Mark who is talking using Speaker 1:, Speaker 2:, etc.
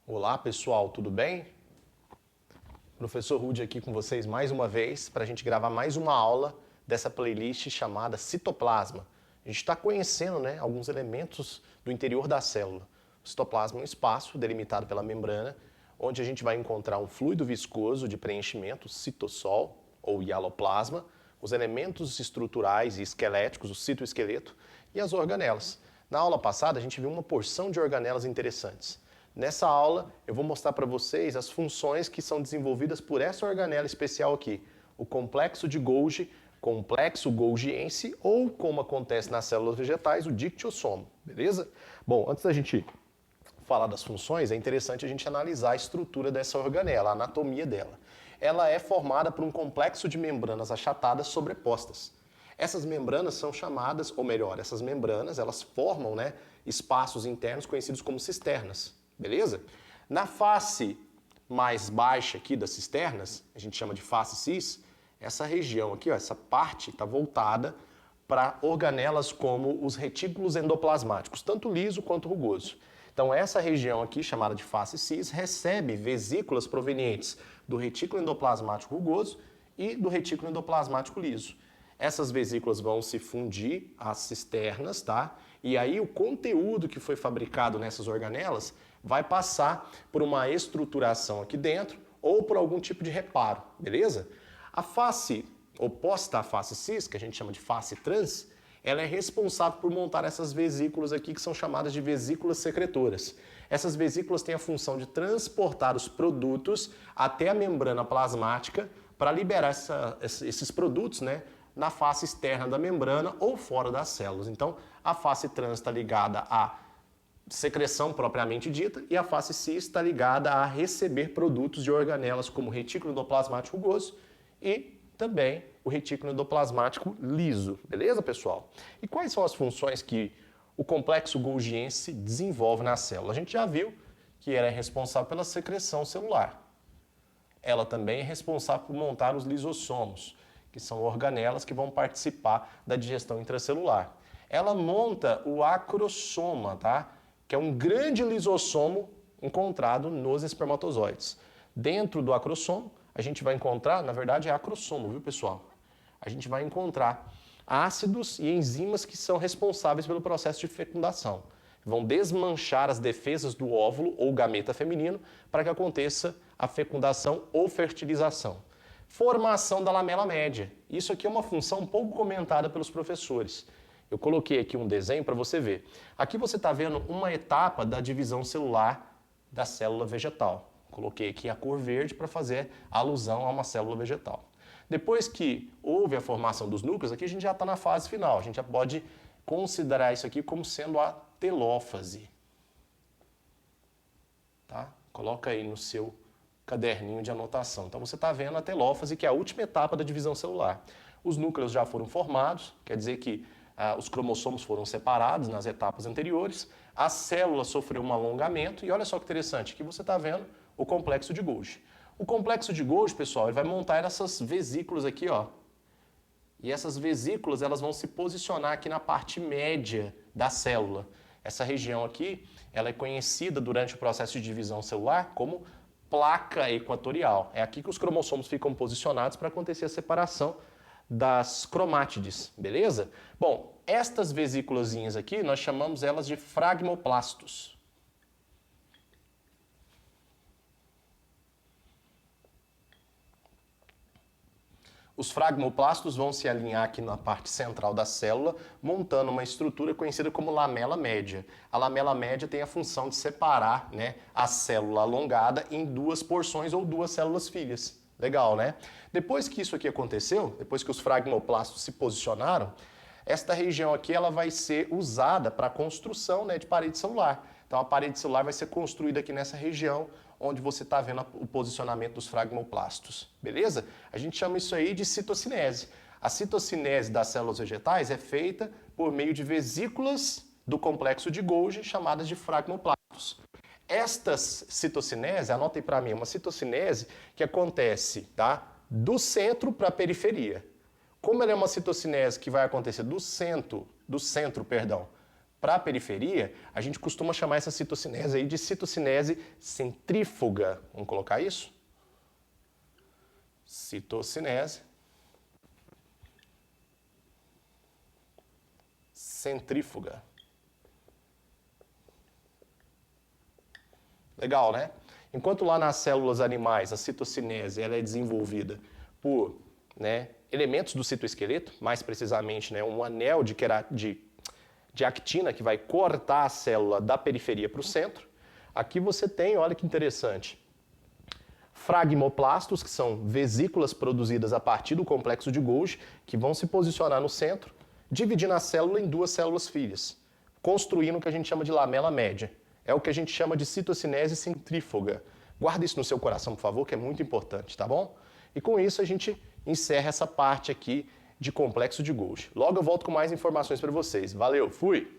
Speaker 1: Olá pessoal, tudo bem? Professor Rude aqui com vocês mais uma vez para a gente gravar mais uma aula dessa playlist chamada Citoplasma. A gente está conhecendo alguns elementos do interior da célula. O citoplasma é um espaço delimitado pela membrana, onde a gente vai encontrar um fluido viscoso de preenchimento, citossol ou hialoplasma, os elementos estruturais e esqueléticos, o citoesqueleto e as organelas. Na aula passada a gente viu uma porção de organelas interessantes. Nessa aula, eu vou mostrar para vocês as funções que são desenvolvidas por essa organela especial aqui, o complexo de Golgi, complexo golgiense, ou, como acontece nas células vegetais, o dictiosomo, beleza? Bom, antes da gente falar das funções, é interessante a gente analisar a estrutura dessa organela, a anatomia dela. Ela é formada por um complexo de membranas achatadas sobrepostas. Essas membranas são chamadas, ou melhor, essas membranas, elas formam espaços internos conhecidos como cisternas. Beleza? Na face mais baixa aqui das cisternas, a gente chama de face cis, essa região aqui, ó, essa parte está voltada para organelas como os retículos endoplasmáticos, tanto liso quanto rugoso. Então essa região aqui, chamada de face cis, recebe vesículas provenientes do retículo endoplasmático rugoso e do retículo endoplasmático liso. Essas vesículas vão se fundir às cisternas, tá? E aí o conteúdo que foi fabricado nessas organelas vai passar por uma estruturação aqui dentro ou por algum tipo de reparo, beleza? A face oposta à face cis, que a gente chama de face trans, ela é responsável por montar essas vesículas aqui que são chamadas de vesículas secretoras. Essas vesículas têm a função de transportar os produtos até a membrana plasmática para liberar esses produtos, na face externa da membrana ou fora das células. Então, a face trans está ligada à secreção propriamente dita e a face cis está ligada a receber produtos de organelas como o retículo endoplasmático rugoso e também o retículo endoplasmático liso. Beleza, pessoal? E quais são as funções que o complexo golgiense desenvolve na célula? A gente já viu que ela é responsável pela secreção celular. Ela também é responsável por montar os lisossomos, que são organelas que vão participar da digestão intracelular. Ela monta o acrosoma, tá? Que é um grande lisossomo encontrado nos espermatozoides. Dentro do acrossomo, a gente vai encontrar, na verdade é acrossomo, viu pessoal? A gente vai encontrar ácidos e enzimas que são responsáveis pelo processo de fecundação. Vão desmanchar as defesas do óvulo ou gameta feminino para que aconteça a fecundação ou fertilização. Formação da lamela média. Isso aqui é uma função pouco comentada pelos professores. Eu coloquei aqui um desenho para você ver. Aqui você está vendo uma etapa da divisão celular da célula vegetal. Coloquei aqui a cor verde para fazer alusão a uma célula vegetal. Depois que houve a formação dos núcleos, aqui a gente já está na fase final. A gente já pode considerar isso aqui como sendo a telófase. Tá? Coloca aí no seu caderninho de anotação. Então você está vendo a telófase, que é a última etapa da divisão celular. Os núcleos já foram formados, quer dizer que os cromossomos foram separados nas etapas anteriores, a célula sofreu um alongamento e olha só que interessante, aqui você está vendo o complexo de Golgi. O complexo de Golgi, pessoal, ele vai montar essas vesículas aqui, ó. E essas vesículas elas vão se posicionar aqui na parte média da célula. Essa região aqui, ela é conhecida durante o processo de divisão celular como placa equatorial. É aqui que os cromossomos ficam posicionados para acontecer a separação das cromátides, beleza? Bom, estas vesículazinhas aqui, nós chamamos elas de fragmoplastos. Os fragmoplastos vão se alinhar aqui na parte central da célula, montando uma estrutura conhecida como lamela média. A lamela média tem a função de separar, a célula alongada em duas porções ou duas células filhas. Legal, né? Depois que isso aqui aconteceu, depois que os fragmoplastos se posicionaram, esta região aqui ela vai ser usada para a construção de parede celular. Então a parede celular vai ser construída aqui nessa região onde você está vendo o posicionamento dos fragmoplastos. Beleza? A gente chama isso aí de citocinese. A citocinese das células vegetais é feita por meio de vesículas do complexo de Golgi chamadas de fragmoplastos. Estas citocinese, anotem para mim, uma citocinese que acontece, tá, do centro para a periferia. Como ela é uma citocinese que vai acontecer do centro, para a periferia, a gente costuma chamar essa citocinese aí de citocinese centrífuga. Vamos colocar isso? Citocinese centrífuga. Legal, né? Enquanto lá nas células animais a citocinese ela é desenvolvida por, né, elementos do citoesqueleto, mais precisamente, né, um anel de actina que vai cortar a célula da periferia para o centro. Aqui você tem, olha que interessante, fragmoplastos, que são vesículas produzidas a partir do complexo de Golgi, que vão se posicionar no centro, dividindo a célula em duas células filhas, construindo o que a gente chama de lamela média. É o que a gente chama de citocinese centrífuga. Guarda isso no seu coração, por favor, que é muito importante, tá bom? E com isso a gente encerra essa parte aqui de complexo de Golgi. Logo eu volto com mais informações para vocês. Valeu, fui!